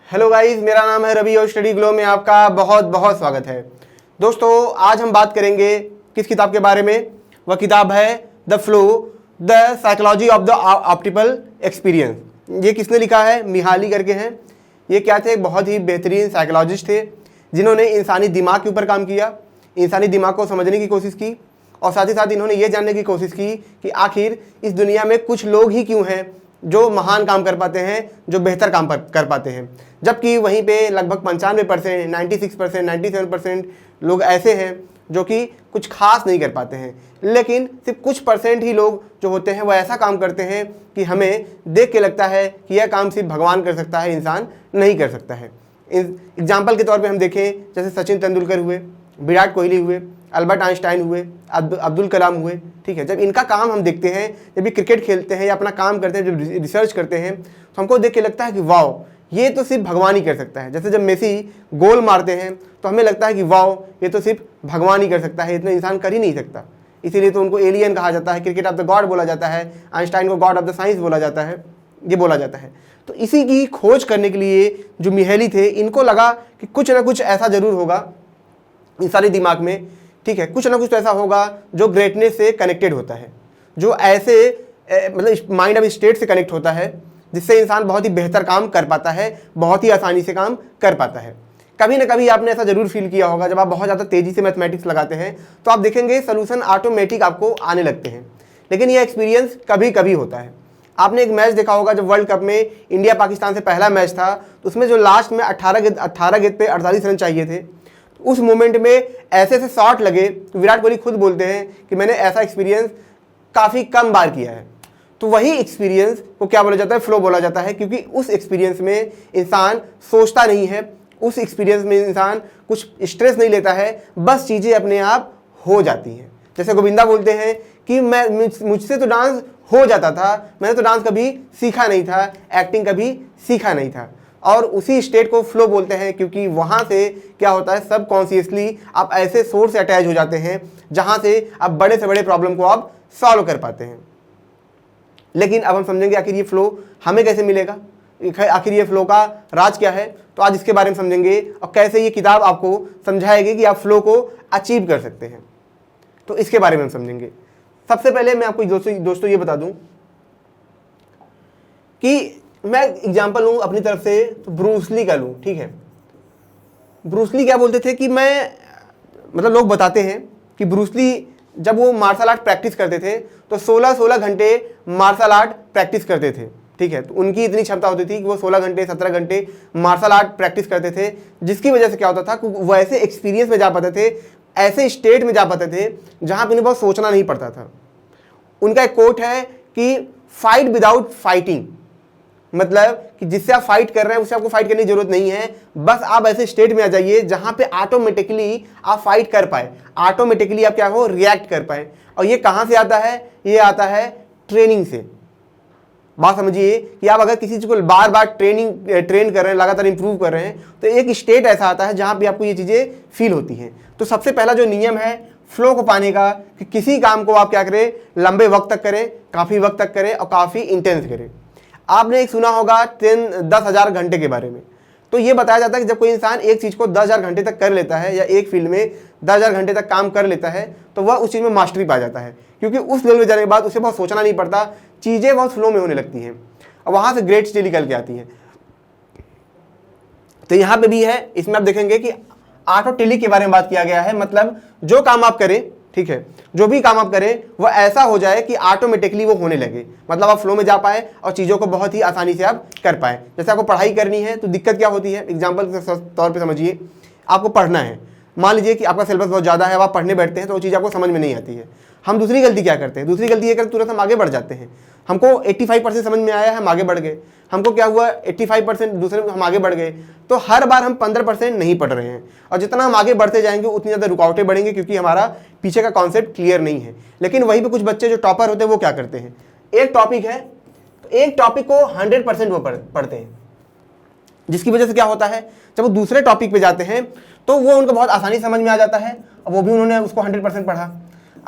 Hello guys, मेरा नाम है रवि और स्टडी ग्लो में आपका बहुत बहुत स्वागत है। दोस्तों, आज हम बात करेंगे किस किताब के बारे में। वह किताब है the flow, the psychology of the optical experience. ये किसने लिखा है? मिहाली करके हैं। ये क्या थे? बहुत ही बेहतरीन साइकोलॉजिस्ट थे जिन्होंने इंसानी दिमाग के ऊपर काम किया, इंसानी दिमाग को समझने की कोशिश की और साथ ही साथ इन्होंने ये जानने की कोशिश की कि आखिर इस दुनिया में कुछ लोग ही क्यों हैं जो महान काम कर पाते हैं, जो बेहतर काम कर पाते हैं, जबकि वहीं पे लगभग 95%, 96%, 97% लोग ऐसे हैं जो कि कुछ खास नहीं कर पाते हैं। लेकिन सिर्फ कुछ परसेंट ही लोग जो होते हैं वो ऐसा काम करते हैं कि हमें देख के लगता है कि यह काम सिर्फ भगवान कर सकता है, इंसान नहीं कर सकता है। एग्जाम्पल के तौर पे हम देखें, जैसे सचिन तेंदुलकर हुए, विराट कोहली हुए, अल्बर्ट आइंस्टाइन हुए, अब्दुल कलाम हुए। ठीक है, जब इनका काम हम देखते हैं, जब ये क्रिकेट खेलते हैं या अपना काम करते हैं, जब रिसर्च करते हैं, तो हमको देख के लगता है कि वाओ, ये तो सिर्फ भगवान ही कर सकता है। जैसे जब मेसी गोल मारते हैं तो हमें लगता है कि वाओ, ये तो सिर्फ भगवान ही कर सकता है, इतना इंसान कर ही नहीं सकता। इसीलिए तो उनको एलियन कहा जाता है, क्रिकेट ऑफ द गॉड बोला जाता है, आइंस्टाइन को गॉड ऑफ द साइंस बोला जाता है, ये बोला जाता है। तो इसी की खोज करने के लिए जो मिहेली थे, इनको लगा कि कुछ ना कुछ ऐसा जरूर होगा इंसानी दिमाग में। ठीक है, कुछ ना कुछ तो ऐसा होगा जो ग्रेटनेस से कनेक्टेड होता है, जो ऐसे मतलब माइंड ऑफ स्टेट से कनेक्ट होता है, जिससे इंसान बहुत ही बेहतर काम कर पाता है, बहुत ही आसानी से काम कर पाता है। कभी ना कभी आपने ऐसा जरूर फील किया होगा, जब आप बहुत ज़्यादा तेज़ी से मैथमेटिक्स लगाते हैं तो आप देखेंगे सोल्यूशन ऑटोमेटिक आपको आने लगते हैं। लेकिन यह एक्सपीरियंस कभी कभी होता है। आपने एक मैच देखा होगा, जब वर्ल्ड कप में इंडिया पाकिस्तान से पहला मैच था, तो उसमें जो लास्ट में 18 गेंद पे 48 रन चाहिए थे, उस मोमेंट में ऐसे ऐसे शॉट लगे। विराट कोहली खुद बोलते हैं कि मैंने ऐसा एक्सपीरियंस काफ़ी कम बार किया है। तो वही एक्सपीरियंस को क्या बोला जाता है? फ्लो बोला जाता है, क्योंकि उस एक्सपीरियंस में इंसान सोचता नहीं है, उस एक्सपीरियंस में इंसान कुछ स्ट्रेस नहीं लेता है, बस चीज़ें अपने आप हो जाती हैं। जैसे गोविंदा बोलते हैं कि मुझसे तो डांस हो जाता था, मैंने तो डांस कभी सीखा नहीं था, एक्टिंग कभी सीखा नहीं था। और उसी स्टेट को फ्लो बोलते हैं, क्योंकि वहाँ से क्या होता है, सब कॉन्शियसली आप ऐसे सोर्स से अटैच हो जाते हैं जहाँ से आप बड़े से बड़े प्रॉब्लम को आप सॉल्व कर पाते हैं। लेकिन अब हम समझेंगे आखिर ये फ्लो हमें कैसे मिलेगा, आखिर ये फ्लो का राज क्या है। तो आज इसके बारे में समझेंगे और कैसे ये किताब आपको समझाएगी कि आप फ्लो को अचीव कर सकते हैं। तो इसके बारे में हम समझेंगे। सबसे पहले मैं आपको दोस्तों ये बता दूं कि मैं एग्जांपल लूं अपनी तरफ से, तो ब्रूस ली का लूं। ठीक है, ब्रूस ली क्या बोलते थे कि मतलब लोग बताते हैं कि ब्रूस ली जब वो मार्शल आर्ट प्रैक्टिस करते थे तो 16-16 घंटे मार्शल आर्ट प्रैक्टिस करते थे। ठीक है, तो उनकी इतनी क्षमता होती थी कि वो 16 घंटे 17 घंटे मार्शल आर्ट प्रैक्टिस करते थे, जिसकी वजह से क्या होता था कि वो ऐसे एक्सपीरियंस में जा पाते थे, ऐसे स्टेट में जा पाते थे जहाँ पे उन्हें बहुत सोचना नहीं पड़ता था। उनका एक कोट है कि फाइट विदाउट फाइटिंग, मतलब कि जिससे आप फाइट कर रहे हैं उससे आपको फाइट करने की जरूरत नहीं है, बस आप ऐसे स्टेट में आ जाइए जहां पे ऑटोमेटिकली आप फाइट कर पाए, ऑटोमेटिकली आप क्या हो, रिएक्ट कर पाए। और ये कहां से आता है? ये आता है ट्रेनिंग से। बात समझिए कि आप अगर किसी चीज को बार बार ट्रेन कर रहे हैं, लगातार इंप्रूव कर रहे हैं, तो एक स्टेट ऐसा आता है जहां पे आपको ये चीजें फील होती हैं। तो सबसे पहला जो नियम है फ्लो को पाने का, कि किसी काम को आप क्या करें, लंबे वक्त तक करें, काफी वक्त तक करें और काफी इंटेंस करें। आपने एक सुना होगा 10,000 घंटे के बारे में। तो ये बताया जाता है कि जब कोई इंसान एक चीज को 10,000 घंटे तक कर लेता है या एक फील्ड में 10,000 घंटे तक काम कर लेता है, तो वह उस चीज में मास्टरी पा जाता है, क्योंकि उस लेवल में जाने के बाद उसे बहुत सोचना नहीं पड़ता, चीजें बहुत फ्लो में होने लगती हैं और वहां से ग्रेट चीजें निकल के आती हैं। तो यहां पे भी है, इसमें आप देखेंगे कि ऑटोटेली के बारे में बात किया गया है, मतलब जो काम आप करें, ठीक है, जो भी काम आप करें वो ऐसा हो जाए कि ऑटोमेटिकली वो होने लगे, मतलब आप फ्लो में जा पाए और चीज़ों को बहुत ही आसानी से आप कर पाए। जैसे आपको पढ़ाई करनी है तो दिक्कत क्या होती है, एग्जाम्पल के तौर पे समझिए, आपको पढ़ना है, मान लीजिए कि आपका सिलेबस बहुत ज़्यादा है, अब आप पढ़ने बैठते हैं तो वो चीज़ आपको समझ में नहीं आती है। हम दूसरी गलती क्या करते हैं? दूसरी गलती ये करते तुरंत हम आगे बढ़ जाते हैं। हमको 85% समझ में आया है, हम आगे बढ़ गए। हमको क्या हुआ, 85% दूसरे हम आगे बढ़ गए। तो हर बार हम 15% नहीं पढ़ रहे हैं, और जितना हम आगे बढ़ते जाएंगे उतनी ज़्यादा रुकावटें बढ़ेंगे, क्योंकि हमारा पीछे का कॉन्सेप्ट क्लियर नहीं है। लेकिन वहीं पे कुछ बच्चे जो टॉपर होते हैं वो क्या करते हैं, एक टॉपिक है तो एक टॉपिक को 100% वो पढ़ते हैं, जिसकी वजह से क्या होता है, जब वो दूसरे टॉपिक पे जाते हैं तो वो उनको बहुत आसानी समझ में आ जाता है, और वो भी उन्होंने उसको 100% पढ़ा।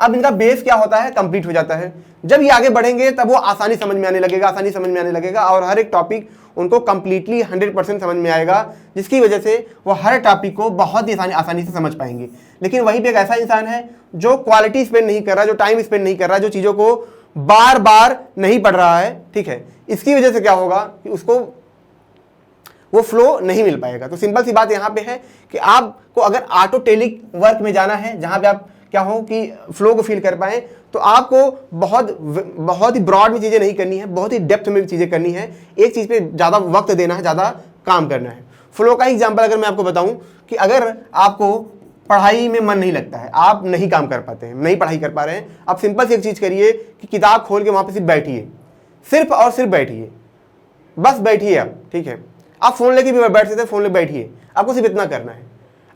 अब इनका बेस क्या होता है, कंप्लीट हो जाता है। जब ये आगे बढ़ेंगे तब वो आसानी समझ में आने लगेगा, और हर एक टॉपिक उनको कंप्लीटली 100% समझ में आएगा, जिसकी वजह से वो हर टॉपिक को बहुत ही आसानी से समझ पाएंगे। लेकिन वहीं पे एक ऐसा इंसान है जो क्वालिटी स्पेंड नहीं कर रहा, जो टाइम स्पेंड नहीं कर रहा, जो चीज़ों को बार बार नहीं पढ़ रहा है, ठीक है, इसकी वजह से क्या होगा कि उसको वो फ्लो नहीं मिल पाएगा। तो सिंपल सी बात यहाँ पे है कि आपको अगर ऑटोटेलिक वर्क में जाना है, जहाँ पे आप क्या हो कि फ्लो को फील कर पाए, तो आपको बहुत ही ब्रॉड में चीज़ें नहीं करनी है, बहुत ही डेप्थ में चीज़ें करनी है, एक चीज़ पे ज़्यादा वक्त देना है, ज़्यादा काम करना है। फ्लो का एग्जाम्पल अगर मैं आपको बताऊं कि अगर आपको पढ़ाई में मन नहीं लगता है, आप नहीं काम कर पाते हैं, नहीं पढ़ाई कर पा रहे हैं, आप सिंपल सी एक चीज़ करिए कि किताब खोल के वहाँ पे सिर्फ बैठिए, सिर्फ और सिर्फ बैठिए, बस बैठिए आप, ठीक है। आप फ़ोन लेके भी बैठ सकते हैं, फ़ोन लेके बैठिए, आपको सिर्फ इतना करना है।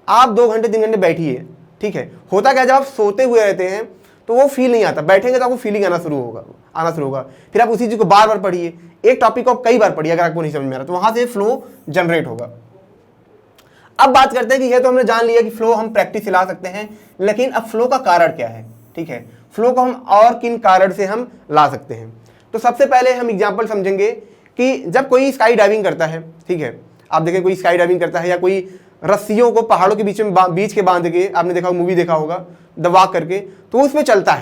आप 2 घंटे 3 घंटे बैठिए, ठीक है। होता क्या, जब आप सोते हुए रहते हैं तो वो फील नहीं आता, बैठेंगे तो आपको फीलिंग आना शुरू होगा। फिर आप उसी चीज़ को बार बार पढ़िए, एक टॉपिक को आप कई बार पढ़िए, अगर आपको नहीं समझ में आ रहा तो वहाँ से फ्लो जनरेट होगा। अब बात करते हैं कि यह तो हमने जान लिया कि फ्लो हम प्रैक्टिस से ला सकते हैं, लेकिन अब फ्लो का कारण क्या है, ठीक है। फ्लो को हम और किन कारण से हम ला सकते हैं। तो सबसे पहले हम एग्जाम्पल समझेंगे कि जब कोई स्काई डाइविंग करता है, ठीक है, आप देखें कोई स्काई डाइविंग करता है या कोई रस्सियों को पहाड़ों के बीच में बीच के बांध के, आपने देखा मूवी देखा होगा द वॉक करके, तो उसमें चलता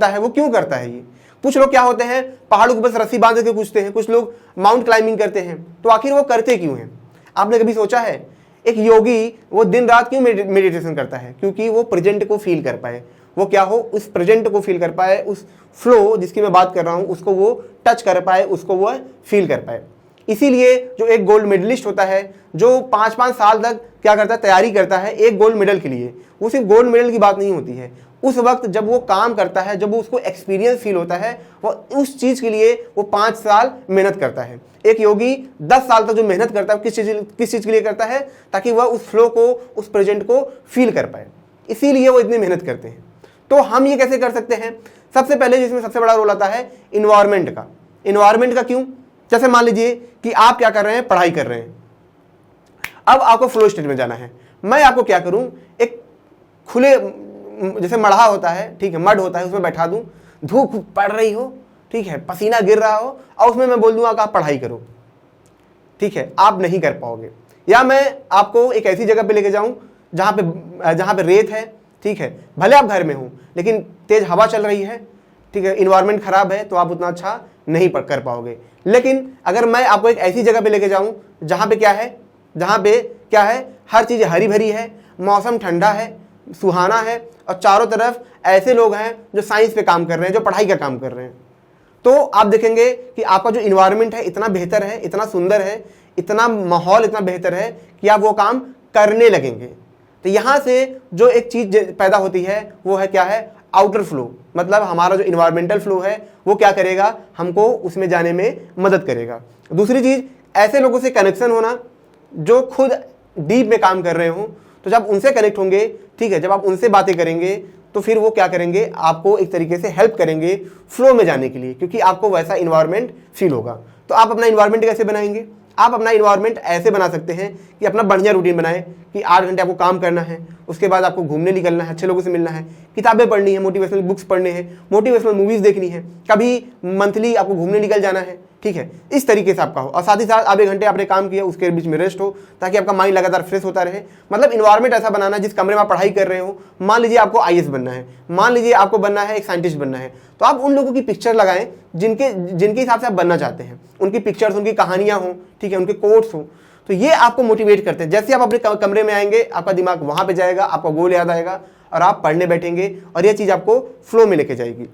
है। वो क्यों करता है ये? कुछ लोग क्या होते हैं, पहाड़ों के बस रस्सी बांध के कूदते हैं, कुछ लोग माउंट क्लाइंबिंग करते हैं, तो आखिर वो करते क्यों हैं? आपने कभी सोचा है? एक योगी वो दिन रात क्यों मेडिटेशन करता है? क्योंकि वो प्रेजेंट को फील कर पाए, वो क्या हो, उस प्रेजेंट को फील कर पाए, उस फ्लो जिसकी मैं बात कर रहा हूँ उसको वो टच कर पाए, उसको वो फील कर पाए। इसीलिए जो एक गोल्ड मेडलिस्ट होता है, जो 5-5 साल तक क्या करता है, तैयारी करता है एक गोल्ड मेडल के लिए, वो सिर्फ गोल्ड मेडल की बात नहीं होती है, उस वक्त जब वो काम करता है, जब वो उसको एक्सपीरियंस फील होता है, वो उस चीज़ के लिए वो 5 साल मेहनत करता है। एक योगी 10 साल तक जो मेहनत करता है, किस चीज़ के लिए करता है? ताकि वह उस फ्लो को, उस प्रेजेंट को फील कर पाए, इसीलिए वो इतनी मेहनत करते हैं। तो हम ये कैसे कर सकते हैं? सबसे पहले जिसमें सबसे बड़ा रोल आता है इन्वायरमेंट का। क्यों? जैसे मान लीजिए कि आप क्या कर रहे हैं, पढ़ाई कर रहे हैं, अब आपको फ्लो स्टेट में जाना है। मैं आपको क्या करूं, एक खुले जैसे मढ़ा होता है, ठीक है, मड होता है, उसमें बैठा दूं, धूप पड़ रही हो, ठीक है, पसीना गिर रहा हो, और उसमें मैं बोल दूंगा कि आप पढ़ाई करो, ठीक है, आप नहीं कर पाओगे। या मैं आपको एक ऐसी जगह पे लेके जाऊं जहां पे रेत है, ठीक है, भले आप घर में हो लेकिन तेज हवा चल रही है, ठीक है, इन्वायरमेंट खराब है, तो आप उतना अच्छा नहीं कर पाओगे। लेकिन अगर मैं आपको एक ऐसी जगह पे लेके जाऊं जहां पे क्या है, हर चीज़ हरी भरी है, मौसम ठंडा है, सुहाना है, और चारों तरफ ऐसे लोग हैं जो साइंस पे काम कर रहे हैं, जो पढ़ाई का काम कर रहे हैं, तो आप देखेंगे कि आपका जो इन्वायरमेंट है इतना बेहतर है, इतना सुंदर है, इतना माहौल इतना बेहतर है कि आप वो काम करने लगेंगे। तो यहाँ से जो एक चीज़ पैदा होती है वो है क्या है, आउटर फ्लो। मतलब हमारा जो इन्वायरमेंटल फ्लो है वो क्या करेगा, हमको उसमें जाने में मदद करेगा। दूसरी चीज़, ऐसे लोगों से कनेक्शन होना जो खुद डीप में काम कर रहे हो, तो जब उनसे कनेक्ट होंगे, ठीक है, जब आप उनसे बातें करेंगे तो फिर वो क्या करेंगे, आपको एक तरीके से हेल्प करेंगे फ्लो में जाने के लिए, क्योंकि आपको वैसा इन्वायरमेंट फील होगा। तो आप अपना इन्वायरमेंट कैसे बनाएंगे? आप अपना इन्वायरमेंट ऐसे बना सकते हैं कि अपना बढ़िया रूटीन बनाएं कि 8 घंटे आपको काम करना है, उसके बाद आपको घूमने निकलना है, अच्छे लोगों से मिलना है, किताबें पढ़नी है, मोटिवेशनल बुक्स पढ़ने हैं, मोटिवेशनल मूवीज़ देखनी है, कभी मंथली आपको घूमने निकल जाना है, ठीक है, इस तरीके से आपका हो। और साथ ही साथ आधे घंटे आपने काम किया, उसके बीच में रेस्ट हो, ताकि आपका माइंड लगातार फ्रेश होता रहे। मतलब इन्वायरमेंट ऐसा बनाना, जिस कमरे में आप पढ़ाई कर रहे हो, मान लीजिए आपको IAS बनना है, मान लीजिए आपको बनना है एक साइंटिस्ट बनना है, तो आप उन लोगों की पिक्चर लगाएं जिनके हिसाब से आप बनना चाहते हैं, उनकी पिक्चर्स, उनकी कहानियां हों, ठीक है, उनके कोट्स हों, तो ये आपको मोटिवेट करते हैं। जैसे आप अपने कमरे में आएंगे, आपका दिमाग वहां पे जाएगा, आपका गोल याद आएगा और आप पढ़ने बैठेंगे, और ये चीज़ आपको फ्लो में लेके जाएगी।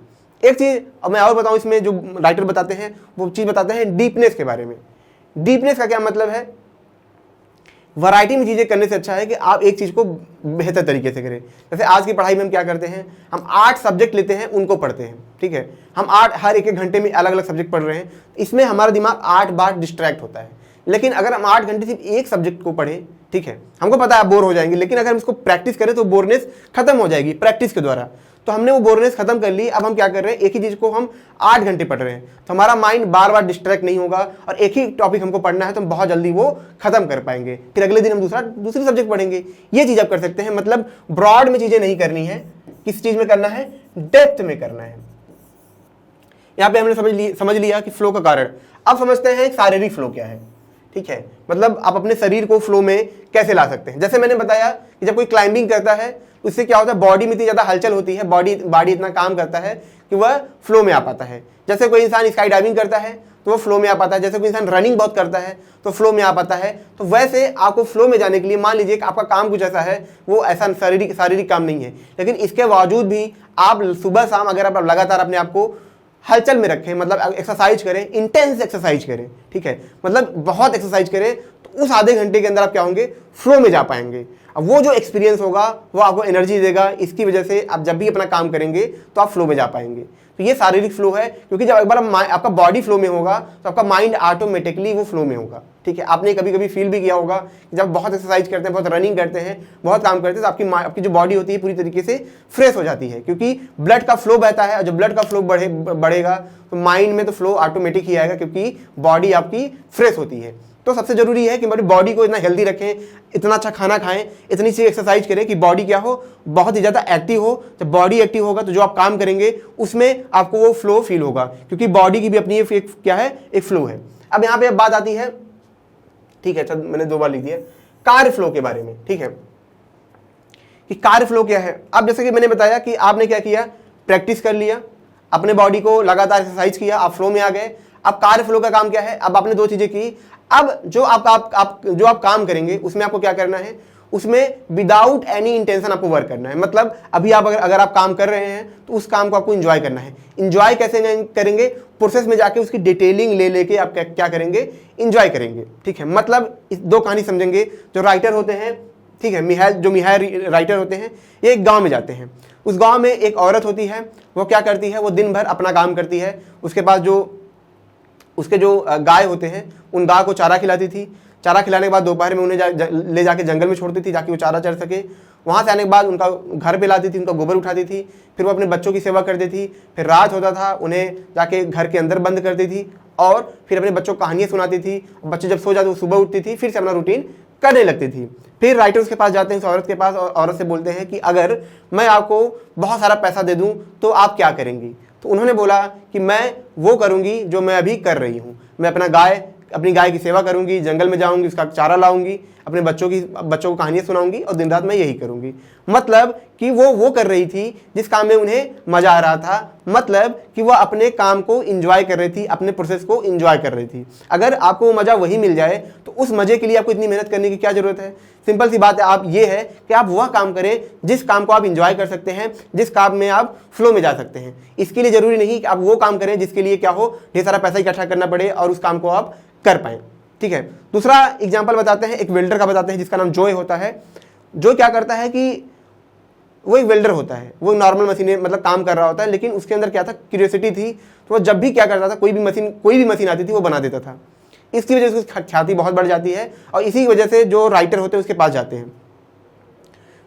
एक चीज़ अब मैं और बताऊं, इसमें जो राइटर बताते हैं वो चीज़ बताते हैं डीपनेस के बारे में। डीपनेस का क्या मतलब है? वैरायटी में चीज़ें करने से अच्छा है कि आप एक चीज़ को बेहतर तरीके से करें। जैसे आज की पढ़ाई में हम क्या करते हैं, हम 8 सब्जेक्ट लेते हैं, उनको पढ़ते हैं, ठीक है, हम हर एक घंटे में अलग अलग सब्जेक्ट पढ़ रहे हैं, इसमें हमारा दिमाग 8 बार डिस्ट्रैक्ट होता है। लेकिन अगर हम 8 घंटे सिर्फ एक सब्जेक्ट को पढ़ें, ठीक है, हमको पता है आप बोर हो जाएंगे, लेकिन अगर हम इसको प्रैक्टिस करें तो बोरनेस खत्म हो जाएगी प्रैक्टिस के द्वारा। तो हमने वो बोरनेस खत्म कर ली। अब हम क्या कर रहे हैं, एक ही चीज़ को हम 8 घंटे पढ़ रहे हैं, तो हमारा माइंड बार बार डिस्ट्रैक्ट नहीं होगा, और एक ही टॉपिक हमको पढ़ना है तो हम बहुत जल्दी वो खत्म कर पाएंगे। फिर अगले दिन हम दूसरी सब्जेक्ट पढ़ेंगे। ये चीज़ आप कर सकते हैं। मतलब ब्रॉड में चीज़ें नहीं करनी है, किस चीज़ में करना है, डेप्थ में करना है। यहाँ पे हमने समझ लिया कि फ्लो का कारण। अब समझते हैं शारीरिक फ्लो क्या है। ठीक है, मतलब आप अपने शरीर को फ्लो में कैसे ला सकते हैं। जैसे मैंने बताया कि जब कोई क्लाइंबिंग करता है तो इससे क्या होता है, बॉडी में इतनी ज़्यादा हलचल होती है, बॉडी इतना काम करता है कि वह फ्लो में आ पाता है। जैसे कोई इंसान स्काई डाइविंग करता है तो वो फ्लो में आ पाता है, जैसे कोई इंसान रनिंग बहुत करता है तो फ्लो में आ पाता है। तो वैसे आपको फ्लो में जाने के लिए, मान लीजिए कि आपका काम कुछ ऐसा है, वो ऐसा शारीरिक काम नहीं है, लेकिन इसके बावजूद भी आप सुबह शाम अगर आप लगातार अपने आप को हलचल में रखें, मतलब एक्सरसाइज करें, इंटेंस एक्सरसाइज करें, ठीक है, मतलब बहुत एक्सरसाइज करें, तो उस आधे घंटे के अंदर आप क्या होंगे, फ्लो में जा पाएंगे। अब वो जो एक्सपीरियंस होगा वो आपको एनर्जी देगा, इसकी वजह से आप जब भी अपना काम करेंगे तो आप फ्लो में जा पाएंगे। तो ये शारीरिक फ्लो है, क्योंकि जब एक बार आपका बॉडी फ्लो में होगा तो आपका माइंड ऑटोमेटिकली वो फ्लो में होगा। ठीक है, आपने कभी कभी फील भी किया होगा कि जब बहुत एक्सरसाइज करते हैं, बहुत रनिंग करते हैं, बहुत काम करते हैं, तो आपकी जो बॉडी होती है पूरी तरीके से फ्रेश हो जाती है, क्योंकि ब्लड का फ्लो बहता है। और जब ब्लड का फ्लो बढ़ेगा तो माइंड में तो फ्लो ऑटोमेटिक ही आएगा, क्योंकि बॉडी आपकी फ्रेश होती है। तो सबसे जरूरी है कि हमारी बॉडी को इतना हेल्दी रखें, इतना अच्छा खाना खाएं, इतनी सी एक्सरसाइज करें कि बॉडी क्या हो, बहुत ही ज़्यादा एक्टिव हो। जब बॉडी एक्टिव होगा तो जो आप काम करेंगे उसमें आपको वो फ्लो फील होगा, क्योंकि बॉडी की भी अपनी एक क्या है, एक फ्लो है। अब यहाँ पे अब बात आती है, ठीक है, मैंने 2 बार लिख दिया, कार्य फ्लो के बारे में। ठीक है, कि कार्य फ्लो क्या है। अब जैसे कि मैंने बताया कि आपने क्या किया, प्रैक्टिस कर लिया, अपने बॉडी को लगातार एक्सरसाइज किया, आप फ्लो में आ गए। अब कार्य फ्लो का काम क्या है, अब आपने 2 चीजें की। अब जो आप काम करेंगे उसमें आपको क्या करना है, उसमें विदाउट एनी इंटेंशन आपको वर्क करना है। मतलब अभी आप अगर आप काम कर रहे हैं तो उस काम को आपको एंजॉय करना है। एंजॉय कैसे करेंगे, प्रोसेस में जाके उसकी डिटेलिंग ले लेके आप क्या करेंगे, एंजॉय करेंगे। ठीक है, मतलब इस 2 कहानी समझेंगे। जो राइटर होते हैं, ठीक है, मिहाइल राइटर होते हैं, ये एक गाँव में जाते हैं। उस गाँव में एक औरत होती है, वो क्या करती है, वो दिन भर अपना काम करती है। उसके पास उसके जो गाय होते हैं, उन गाय को चारा खिलाती थी। चारा खिलाने के बाद दोपहर में उन्हें ले जाके जंगल में छोड़ती थी, ताकि वो चारा चर सके। वहाँ से आने के बाद उनका घर पे लाती थी, उनका गोबर उठाती थी, फिर वो अपने बच्चों की सेवा करती थी। फिर रात होता था, उन्हें जाके घर के अंदर बंद करती थी और फिर अपने बच्चों को कहानियाँ सुनाती थी। बच्चे जब सो जाते वो सुबह उठती थी, फिर से अपना रूटीन करने लगती थी। फिर राइटर्स के पास जाते हैं, उस औरत के पास, और औरत से बोलते हैं कि अगर मैं आपको बहुत सारा पैसा दे दूँ तो आप क्या करेंगी। तो उन्होंने बोला कि मैं वो करूँगी जो मैं अभी कर रही हूँ, मैं अपनी गाय की सेवा करूंगी, जंगल में जाऊंगी, उसका चारा लाऊंगी, अपने बच्चों को कहानियां सुनाऊंगी और दिन रात मैं यही करूंगी। मतलब कि वो कर रही थी जिस काम में उन्हें मजा आ रहा था, मतलब कि वह अपने काम को एंजॉय कर रही थी, अपने प्रोसेस को एंजॉय कर रही थी। अगर आपको वो मजा वही मिल जाए तो उस मजे के लिए आपको इतनी मेहनत करने की क्या जरूरत है। सिंपल सी बात है, आप ये है कि आप वह काम करें जिस काम को आप एंजॉय कर सकते हैं, जिस काम में आप फ्लो में जा सकते हैं। इसके लिए जरूरी नहीं कि आप वो काम करें जिसके लिए क्या हो, ढेर सारा पैसा इकट्ठा करना पड़े और उस काम को आप कर पाए। ठीक है, दूसरा एग्जांपल बताते हैं, एक वेल्डर का बताते हैं जिसका नाम जॉय होता है। जो क्या करता है कि वो एक वेल्डर होता है, वो नॉर्मल मशीनें मतलब काम कर रहा होता है, लेकिन उसके अंदर क्या था, क्यूरियोसिटी थी। तो वो जब भी क्या करता था, कोई भी मशीन आती थी वो बना देता था। इसकी वजह से उसकी ख्याति बहुत बढ़ जाती है और इसी वजह से जो राइटर होते हैं उसके पास जाते हैं,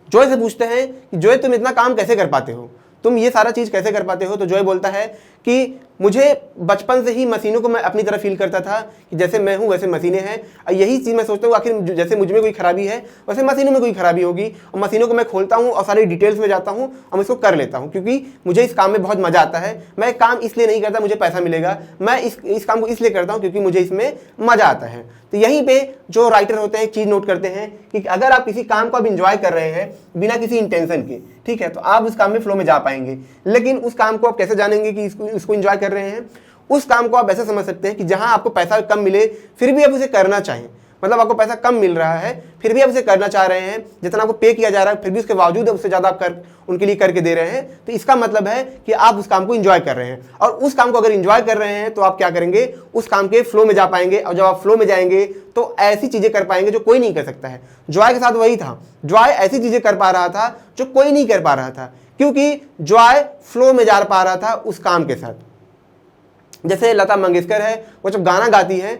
जॉय से पूछते हैं कि जॉय तुम इतना काम कैसे कर पाते हो, तुम ये सारा चीज़ कैसे कर पाते हो। तो जॉय बोलता है कि मुझे बचपन से ही मशीनों को मैं अपनी तरह फील करता था कि जैसे मैं हूँ वैसे मशीनें हैं, और यही चीज़ मैं सोचता हूँ आखिर जैसे मुझ में कोई खराबी है वैसे मशीनों में कोई खराबी होगी। और मशीनों को मैं खोलता हूँ और सारी डिटेल्स में जाता हूँ और मैं इसको कर लेता हूँ, क्योंकि मुझे इस काम में बहुत मज़ा आता है। मैं काम इसलिए नहीं करता मुझे पैसा मिलेगा, मैं इस काम को इसलिए करता हूँ क्योंकि मुझे इसमें मज़ा आता है। तो यहीं पे जो राइटर होते हैं एक चीज़ नोट करते हैं कि अगर आप किसी काम को आप इंजॉय कर रहे हैं बिना किसी इंटेंशन के, ठीक है, तो आप उस काम में फ्लो में जा पाएंगे। लेकिन उस काम को आप कैसे जानेंगे कि इसको इंजॉय कर रहे हैं। उस काम को आप ऐसे समझ सकते हैं कि जहां आपको पैसा कम मिले फिर भी आप उसे करना चाहें, मतलब आपको पैसा कम मिल रहा है फिर भी आप उसे करना चाह रहे हैं, जितना आपको पे किया जा रहा है फिर भी उसके बावजूद उससे ज़्यादा आप उनके लिए करके दे रहे हैं, तो इसका मतलब है कि आप उस काम को एंजॉय कर रहे हैं। और उस काम को अगर एंजॉय कर रहे हैं तो आप क्या करेंगे, उस काम के फ्लो में जा पाएंगे। और जब आप फ्लो में जाएंगे तो ऐसी चीज़ें कर पाएंगे जो कोई नहीं कर सकता है। जॉय के साथ वही था, जॉय ऐसी चीज़ें कर पा रहा था जो कोई नहीं कर पा रहा था, क्योंकि जॉय फ्लो में जा पा रहा था उस काम के साथ। जैसे लता मंगेशकर है, वो जब गाना गाती है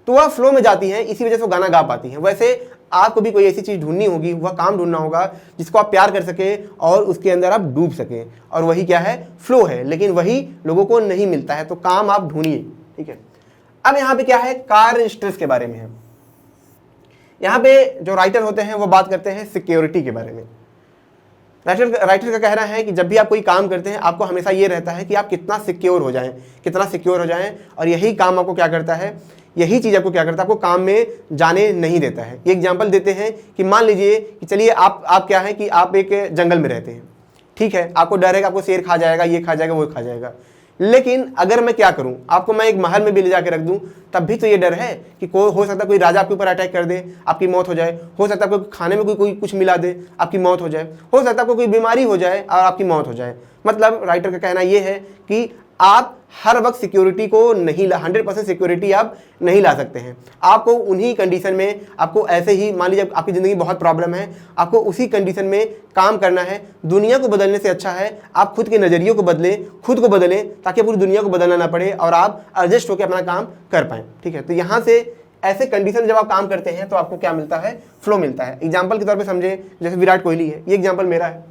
तो वह फ्लो में जाती है, इसी वजह से वो गाना गा पाती है। वैसे आपको भी कोई ऐसी चीज़ ढूंढनी होगी, वह काम ढूंढना होगा जिसको आप प्यार कर सके और उसके अंदर आप डूब सके, और वही क्या है, फ्लो है। लेकिन वही लोगों को नहीं मिलता है, तो काम आप ढूंढिए। ठीक है, अब यहाँ पे क्या है, कार्य स्ट्रेस के बारे में है। यहाँ पे जो राइटर होते हैं वो बात करते हैं सिक्योरिटी के बारे में। राइटर का कहना है कि जब भी आप कोई काम करते हैं आपको हमेशा ये रहता है कि आप कितना सिक्योर हो जाएं, और यही काम आपको क्या करता है, यही चीज़ आपको क्या करता है, आपको काम में जाने नहीं देता है। ये एग्जांपल देते हैं कि मान लीजिए कि चलिए आप क्या है कि आप एक जंगल में रहते हैं, ठीक है, आपको डर है कि आपको शेर खा जाएगा, ये खा जाएगा, वो खा जाएगा। लेकिन अगर मैं क्या करूं, आपको मैं एक महल में भी ले जाके रख दूं, तब भी तो ये डर है कि कोई हो सकता है कोई राजा आपके ऊपर अटैक कर दे, आपकी मौत हो जाए। हो सकता है कोई खाने में कोई कुछ मिला दे, आपकी मौत हो जाए। हो सकता है आपको कोई बीमारी हो जाए और आपकी मौत हो जाए। मतलब राइटर का कहना ये है कि आप हर वक्त सिक्योरिटी को नहीं 100% सिक्योरिटी आप नहीं ला सकते हैं। आपको उन्हीं कंडीशन में, आपको ऐसे ही मान लीजिए आपकी ज़िंदगी बहुत प्रॉब्लम है, आपको उसी कंडीशन में काम करना है। दुनिया को बदलने से अच्छा है आप खुद के नज़रिए को बदलें, खुद को बदलें, ताकि पूरी दुनिया को बदलना ना पड़े और आप एडजस्ट होकर अपना काम कर पाएँ। ठीक है, तो यहाँ से ऐसे कंडीशन जब आप काम करते हैं तो आपको क्या मिलता है, फ्लो मिलता है। एग्जाम्पल के तौर पर समझे, जैसे विराट कोहली है, ये एग्जाम्पल मेरा है।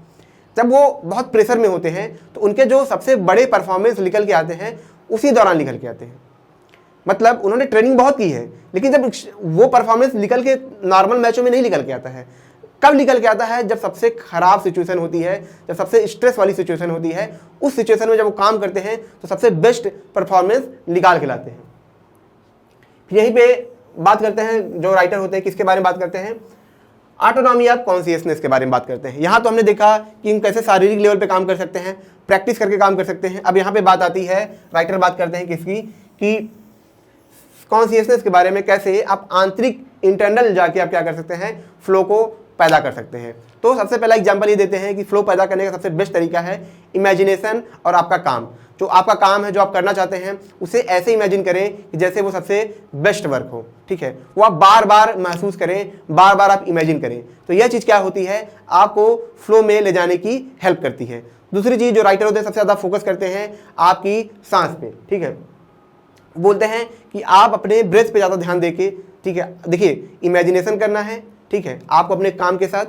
जब वो बहुत प्रेशर में होते हैं तो उनके जो सबसे बड़े परफॉर्मेंस निकल के आते हैं उसी दौरान निकल के आते हैं। मतलब उन्होंने ट्रेनिंग बहुत की है, लेकिन जब वो परफॉर्मेंस निकल के नॉर्मल मैचों में नहीं निकल के आता है। कब निकल के आता है, जब सबसे खराब सिचुएशन होती है, जब सबसे स्ट्रेस वाली सिचुएशन होती है। उस सिचुएशन में जब वो काम करते हैं तो सबसे बेस्ट परफॉर्मेंस निकाल के लाते हैं। यहीं पे बात करते हैं, जो राइटर होते हैं किसके बारे में बात करते हैं, ऑटोनॉमी ऑफ कॉन्शियसनेस के बारे में बात करते हैं। यहाँ तो हमने देखा कि हम कैसे शारीरिक लेवल पे काम कर सकते हैं, प्रैक्टिस करके काम कर सकते हैं। अब यहाँ पे बात आती है, राइटर बात करते हैं किसकी, कि कॉन्शियसनेस के बारे में, कैसे आप आंतरिक इंटरनल जाके आप क्या कर सकते हैं, फ्लो को पैदा कर सकते हैं। तो सबसे पहला एग्जाम्पल ये देते हैं कि फ्लो पैदा करने का सबसे बेस्ट तरीका है इमेजिनेशन और आपका काम। जो आपका काम है, जो आप करना चाहते हैं, उसे ऐसे इमेजिन करें कि जैसे वो सबसे बेस्ट वर्क हो। ठीक है, वो आप बार बार महसूस करें, बार बार आप इमेजिन करें। तो यह चीज़ क्या होती है, आपको फ्लो में ले जाने की हेल्प करती है। दूसरी चीज़ जो राइटर होते हैं सबसे ज़्यादा फोकस करते हैं आपकी सांस पे। ठीक है, बोलते हैं कि आप अपने ब्रेथ पे ज़्यादा ध्यान देके, ठीक है, देखिए इमेजिनेशन करना है, ठीक है, आपको अपने काम के साथ,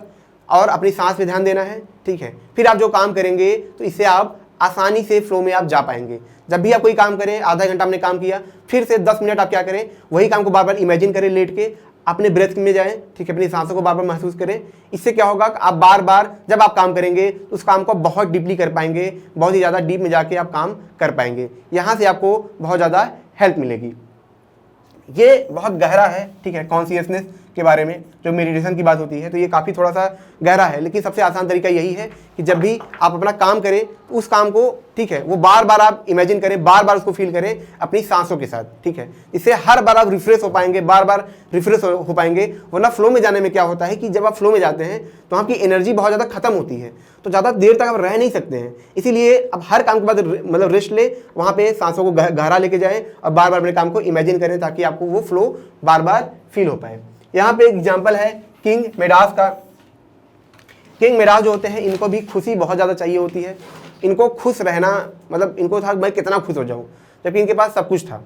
और अपनी सांस पे ध्यान देना है। ठीक है, फिर आप जो काम करेंगे तो इससे आप आसानी से फ्लो में आप जा पाएंगे। जब भी आप कोई काम करें, आधा घंटा आपने काम किया, फिर से 10 मिनट आप क्या करें, वही काम को बार बार इमेजिन करें, लेट के अपने ब्रेथ में जाएं। ठीक है, अपनी सांसों को बार बार महसूस करें। इससे क्या होगा कि आप बार बार जब आप काम करेंगे तो उस काम को बहुत डीपली कर पाएंगे, बहुत ही ज़्यादा डीप में जाके आप काम कर पाएंगे। यहाँ से आपको बहुत ज़्यादा हेल्प मिलेगी। ये बहुत गहरा है, ठीक है, कॉन्शियसनेस के बारे में जो मेडिटेशन की बात होती है, तो ये काफ़ी थोड़ा सा गहरा है, लेकिन सबसे आसान तरीका यही है कि जब भी आप अपना काम करें उस काम को, ठीक है, वो बार बार आप इमेजिन करें, बार बार उसको फील करें अपनी सांसों के साथ। ठीक है, इससे हर बार आप रिफ्रेश हो पाएंगे, बार बार रिफ्रेश हो पाएंगे। वरना फ्लो में जाने में क्या होता है कि जब आप फ्लो में जाते हैं तो आपकी एनर्जी बहुत ज़्यादा खत्म होती है, तो ज़्यादा देर तक आप रह नहीं सकते हैं। इसीलिए अब हर काम के बाद मतलब रेस्ट ले, वहाँ पे सांसों को गहरा लेके जाएं और बार बार अपने काम को इमेजिन करें, ताकि आपको वो फ्लो बार बार फील हो पाए। यहाँ पे एक एग्जाम्पल है किंग मिडास का। किंग मिडास जो होते हैं, इनको भी खुशी बहुत ज़्यादा चाहिए होती है। इनको खुश रहना, मतलब इनको था मैं कितना खुश हो जाऊँ, जबकि इनके पास सब कुछ था।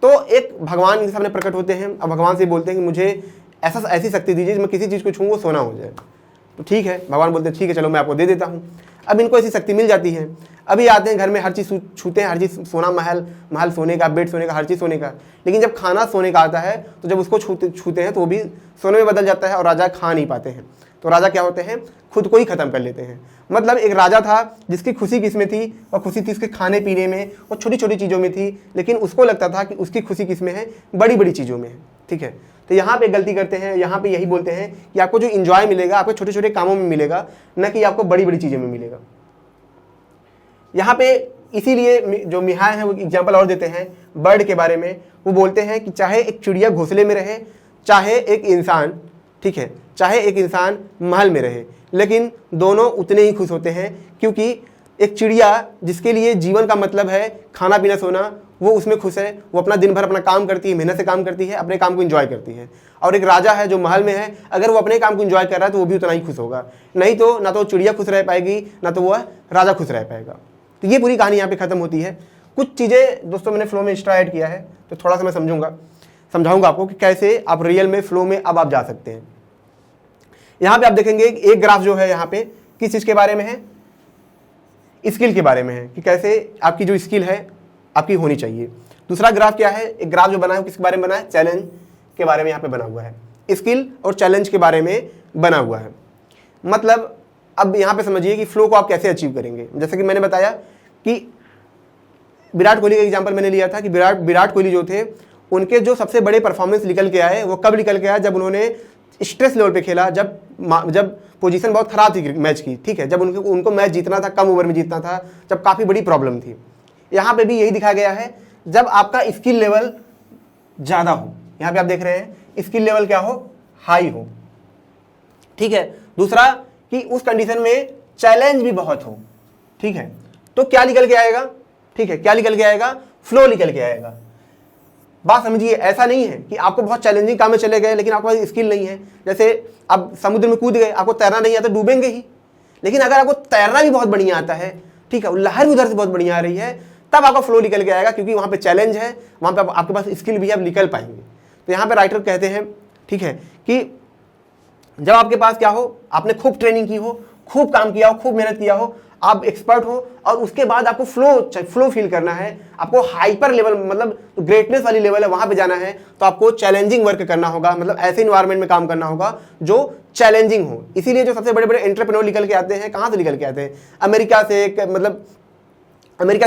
तो एक भगवान इनके सामने प्रकट होते हैं, अब भगवान से बोलते हैं कि मुझे ऐसी शक्ति दीजिए मैं किसी चीज़ को छूँ वो सोना हो जाए। तो ठीक है, भगवान बोलते हैं ठीक है चलो मैं आपको दे देता हूँ। अब इनको ऐसी शक्ति मिल जाती है। अभी आते हैं घर में, हर चीज़ छूते हैं, हर चीज़ सोना, महल सोने का, बेड सोने का, हर चीज़ सोने का। लेकिन जब खाना सोने का आता है तो जब उसको छूते हैं तो वो भी सोने में बदल जाता है और राजा खा नहीं पाते हैं। तो राजा क्या होते हैं, खुद को ही ख़त्म कर लेते हैं। मतलब एक राजा था जिसकी खुशी किस में थी, और खुशी थी उसके खाने पीने में और छोटी छोटी चीज़ों में थी, लेकिन उसको लगता था कि उसकी खुशी किस में है, बड़ी बड़ी चीज़ों में है। ठीक है, तो यहाँ पे गलती करते हैं। यहाँ पे यही बोलते हैं कि आपको जो इंजॉय मिलेगा आपको छोटे छोटे कामों में मिलेगा, न कि आपको बड़ी बड़ी चीज़ों में मिलेगा। यहाँ पे इसीलिए जो मिहाय है वो एग्जाम्पल और देते हैं बर्ड के बारे में। वो बोलते हैं कि चाहे एक चिड़िया घोंसले में रहे, चाहे एक इंसान, ठीक है, चाहे एक इंसान महल में रहे, लेकिन दोनों उतने ही खुश होते हैं। क्योंकि एक चिड़िया जिसके लिए जीवन का मतलब है खाना पीना सोना, वो उसमें खुश है, वो अपना दिन भर अपना काम करती है, मेहनत से काम करती है, अपने काम को एंजॉय करती है। और एक राजा है जो महल में है, अगर वो अपने काम को एंजॉय कर रहा है तो वो भी उतना ही खुश होगा। नहीं तो ना तो चिड़िया खुश रह पाएगी, ना तो वह राजा खुश रह पाएगा। तो ये पूरी कहानी यहाँ पे खत्म होती है। कुछ चीज़ें दोस्तों मैंने फ्लो में एक्स्ट्रा ऐड किया है, तो थोड़ा सा मैं समझाऊंगा आपको कि कैसे आप रियल में फ्लो में अब आप जा सकते हैं। यहाँ पे आप देखेंगे एक ग्राफ जो है यहाँ पे किस चीज़ के बारे में है, स्किल के बारे में है, कि कैसे आपकी जो स्किल है आपकी होनी चाहिए। दूसरा ग्राफ क्या है, एक ग्राफ जो बना है किसके बारे में बना है, चैलेंज के बारे में यहाँ पे बना हुआ है। स्किल और चैलेंज के बारे में बना हुआ है। मतलब अब यहाँ पे समझिए कि फ्लो को आप कैसे अचीव करेंगे। जैसे कि मैंने बताया कि विराट कोहली का एग्जांपल मैंने लिया था कि विराट कोहली जो थे उनके जो सबसे बड़े परफॉर्मेंस निकल के आए वो कब निकल के आए, जब उन्होंने स्ट्रेस लेवल पे खेला, जब पोजीशन बहुत खराब थी मैच की, ठीक है, जब उनको मैच जीतना था, कम ओवर में जीतना था, जब काफ़ी बड़ी प्रॉब्लम थी। यहाँ पे भी यही दिखाया गया है, जब आपका स्किल लेवल ज़्यादा हो, यहाँ पे आप देख रहे हैं स्किल लेवल क्या हो, हाई हो, ठीक है। दूसरा कि उस कंडीशन में चैलेंज भी बहुत हो, ठीक है, तो क्या निकल के आएगा, ठीक है, क्या निकल के आएगा, फ्लो निकल के आएगा। बात समझिए, ऐसा नहीं है कि आपको बहुत चैलेंजिंग काम में चले गए लेकिन आपके पास स्किल नहीं है। जैसे अब समुद्र में कूद गए, आपको तैरना नहीं आता, डूबेंगे ही। लेकिन अगर आपको तैरना भी बहुत बढ़िया आता है, ठीक है, लहर उधर से बहुत बढ़िया आ रही है, तब आपका फ्लो निकल के आएगा, क्योंकि वहाँ पे चैलेंज है, वहाँ पे आपके पास स्किल भी है, आप निकल पाएंगे। तो यहाँ पे राइटर कहते हैं, ठीक है, कि जब आपके पास क्या हो, आपने खूब ट्रेनिंग की हो, खूब काम किया हो, खूब मेहनत किया हो, आप एक्सपर्ट हो, और उसके बाद आपको फ्लो फील करना है, आपको हाइपर लेवल मतलब ग्रेटनेस वाली लेवल है वहां पे जाना है, तो आपको चैलेंजिंग वर्क करना होगा, मतलब ऐसे इन्वायरमेंट में काम करना होगा जो चैलेंजिंग हो। इसीलिए जो सबसे बड़े बड़े एंटरप्रेन्योर निकल के आते हैं, कहाँ से निकल के आते हैं, अमेरिका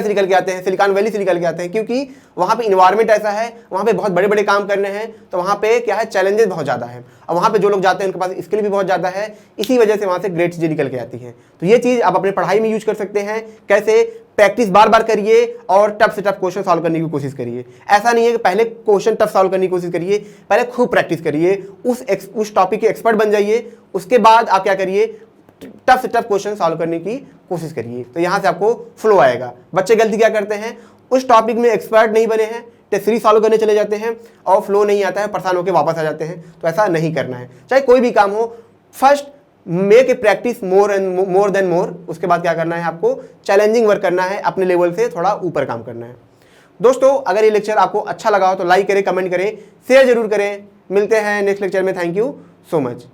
से निकल के आते हैं, सिलिकॉन वैली से निकल के आते हैं, क्योंकि वहाँ पे इन्वायरमेंट ऐसा है, वहाँ पे बहुत बड़े बड़े काम करने हैं, तो वहाँ पे क्या है, चैलेंजेस बहुत ज़्यादा है, और वहाँ पे जो लोग जाते हैं उनके पास स्किल भी बहुत ज़्यादा है, इसी वजह से वहाँ से ग्रेट चीज़ें निकल के आती हैं। तो ये चीज़ आप अपने पढ़ाई में यूज कर सकते हैं। कैसे? प्रैक्टिस बार बार करिए और टफ से टफ क्वेश्चन सॉल्व करने की कोशिश करिए। ऐसा नहीं है कि पहले क्वेश्चन टफ सॉल्व करने की कोशिश करिए, पहले खूब प्रैक्टिस करिए, उस टॉपिक के एक्सपर्ट बन जाइए, उसके बाद आप क्या करिए, टफ से टफ क्वेश्चन सॉल्व करने की कोशिश करिए। तो यहाँ से आपको फ्लो आएगा। बच्चे गलती क्या करते हैं, उस टॉपिक में एक्सपर्ट नहीं बने हैं, टेस्ट सीरीज सॉल्व करने चले जाते हैं और फ्लो नहीं आता है, परेशान होकर वापस आ जाते हैं। तो ऐसा नहीं करना है, चाहे कोई भी काम हो। First make a practice more than more. उसके बाद क्या करना है, आपको चैलेंजिंग वर्क करना है, अपने लेवल से थोड़ा ऊपर काम करना है। दोस्तों, अगर ये लेक्चर आपको अच्छा लगा हो तो लाइक करें, कमेंट करें, शेयर जरूर करें। मिलते हैं नेक्स्ट लेक्चर में। Thank you so much.